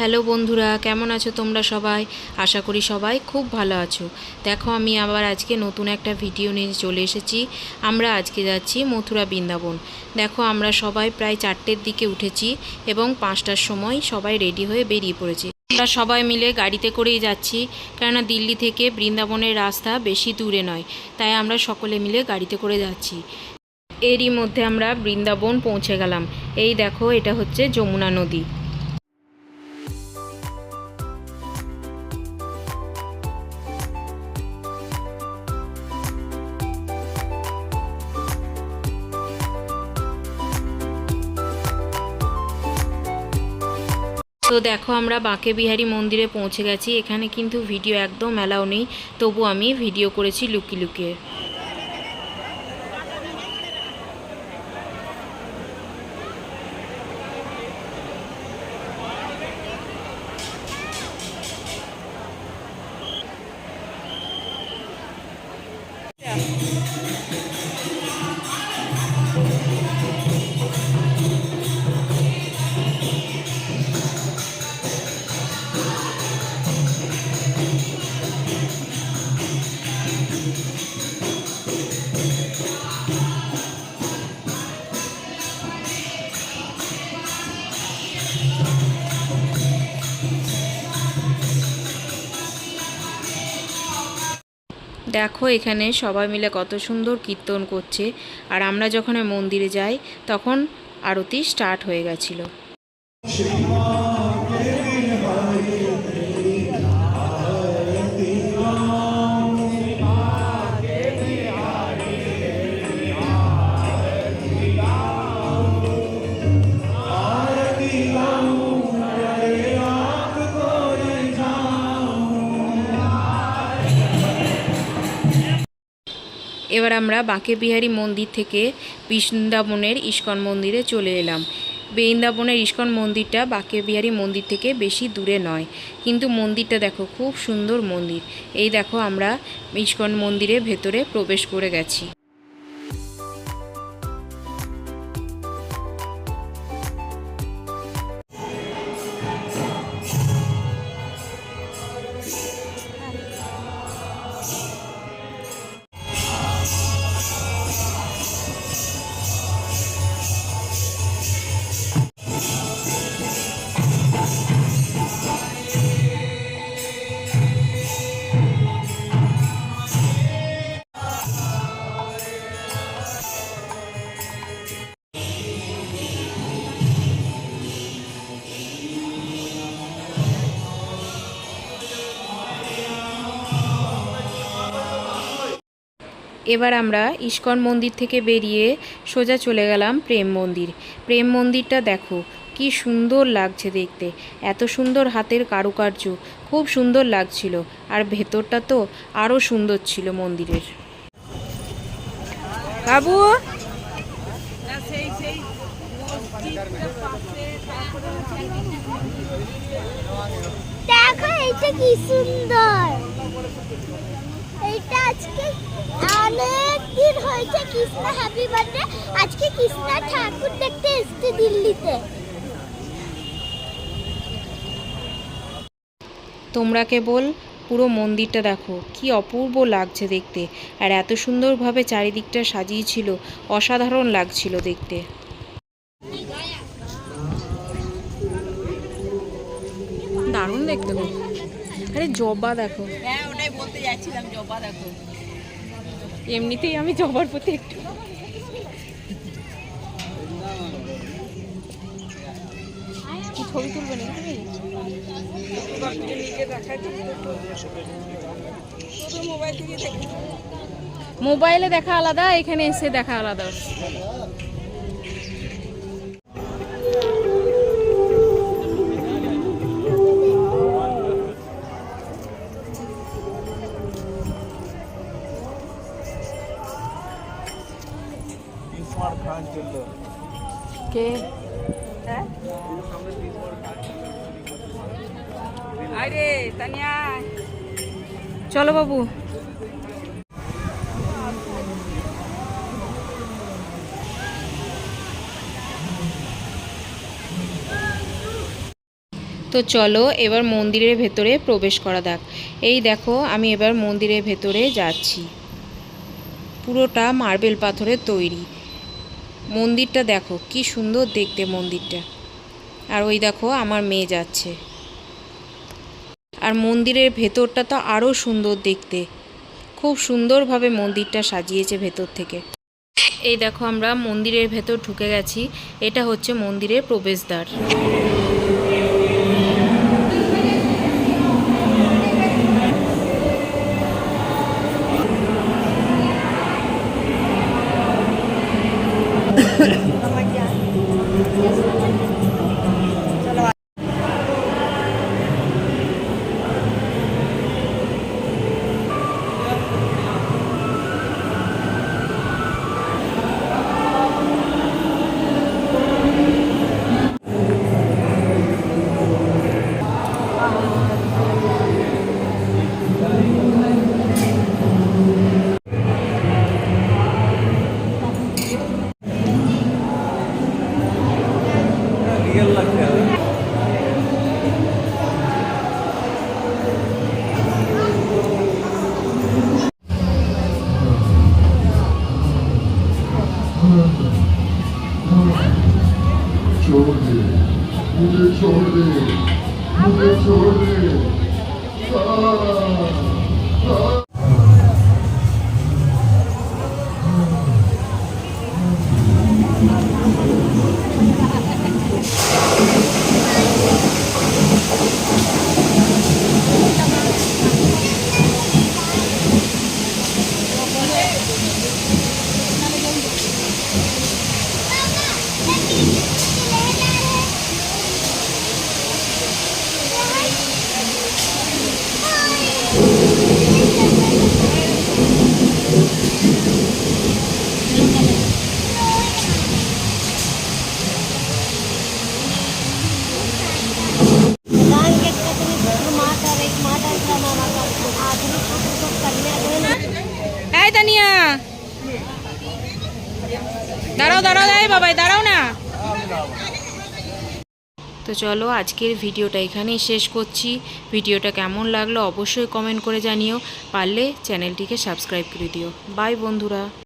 Hello বন্ধুরা, কেমন আছো তোমরা সবাই? আশা করি সবাই খুব ভালো আছো। দেখো আমি আবার আজকে নতুন একটা ভিডিও নিয়ে চলে এসেছি। আমরা আজকে যাচ্ছি মথুরা বৃন্দাবন। দেখো আমরা সবাই প্রায় 4টের দিকে উঠেছি এবং 5টার সময় সবাই রেডি হয়ে বেরিয়ে পড়েছি। আমরা সবাই মিলে গাড়িতে করেই যাচ্ছি, কেননা দিল্লি থেকে বৃন্দাবনের রাস্তা বেশি দূরে নয়, তাই আমরা সকলে মিলে গাড়িতে করে যাচ্ছি। এরই মধ্যে আমরা বৃন্দাবন পৌঁছে গেলাম। এই দেখো, এটা হচ্ছে যমুনা নদী। তো দেখো আমরা বাঁকে বিহারী মন্দিরে পৌঁছে গেছি। এখানে কিন্তু ভিডিও একদম অ্যালাউ নেই, তবু আমি ভিডিও করেছি লুকিয়ে লুকিয়ে। দেখো এখানে সবাই মিলে কত সুন্দর কীর্তন করছে, আর আমরা যখন মন্দিরে যাই তখন আরতি স্টার্ট হয়ে গেছিল। এবার আমরা বাঁকে বিহারী মন্দির থেকে বৃন্দাবনের ইস্কন মন্দিরে চলে এলাম। বৃন্দাবনের ইস্কন মন্দিরটা বাঁকে বিহারী মন্দির থেকে বেশি দূরে নয়, কিন্তু মন্দিরটা দেখো খুব সুন্দর মন্দির। এই দেখো আমরা ইস্কন মন্দিরের ভেতরে প্রবেশ করে গেছি। এবার আমরা ইস্কন মন্দির থেকে বেরিয়ে সোজা চলে গেলাম প্রেম মন্দির। প্রেম মন্দিরটা দেখো কি সুন্দর লাগছে দেখতে, এত সুন্দর হাতের কারুকার্য, খুব সুন্দর লাগছিল। আর ভেতরটা তো আরও সুন্দর ছিল মন্দিরের। বাবু দেখো এটা কি সুন্দর, এটা আজকে অনেক দিন হয়েছে কৃষ্ণ হ্যাপি বার্থডে, আজকে কৃষ্ণ ঠাকুর দেখতে এসেছে দিল্লিতে। তোমরা কেবল পুরো মন্দিরটা দেখো কি অপূর্ব লাগছে দেখতে, আর এত সুন্দরভাবে চারিদিকটা সাজিয়েছিল, অসাধারণ লাগছিল দেখতে। দারুণ দেখতে গো। আরে জবা দেখো। হ্যাঁ ওটাই বলতে যাচ্ছিলাম, জবা দেখো। এমনিতেই আমি জবার প্রতি একটু ছবি তুলবে না মোবাইলে দেখা আলাদা, এখানে এসে দেখা আলাদা। কে আরে তানিয়া চলো বাবু। তো চলো এবার মন্দিরের ভেতরে প্রবেশ করা যাক। এই দেখো আমি এবার মন্দিরের ভেতরে যাচ্ছি। পুরোটা মার্বেল পাথরের তৈরি। মন্দিরটা দেখো কি সুন্দর দেখতে মন্দিরটা। আর ওই দেখো আমার মেয়ে যাচ্ছে। আর মন্দিরের ভেতরটা তো আরও সুন্দর দেখতে, খুব সুন্দরভাবে মন্দিরটা সাজিয়েছে ভেতর থেকে। এই দেখো আমরা মন্দিরের ভেতর ঢুকে গেছি। এটা হচ্ছে মন্দিরের প্রবেশদ্বার। मुझे छोड़ दे, मुझे छोड़ दे। এই তানিয়া, দাঁড়াও দাঁড়াও, এই বাবাই দাঁড়াও না। তো চলো আজকের ভিডিওটা এখানেই শেষ করছি। ভিডিওটা কেমন লাগলো অবশ্যই কমেন্ট করে জানিও। পারলে চ্যানেলটিকে সাবস্ক্রাইব করে দিও। বাই বন্ধুরা।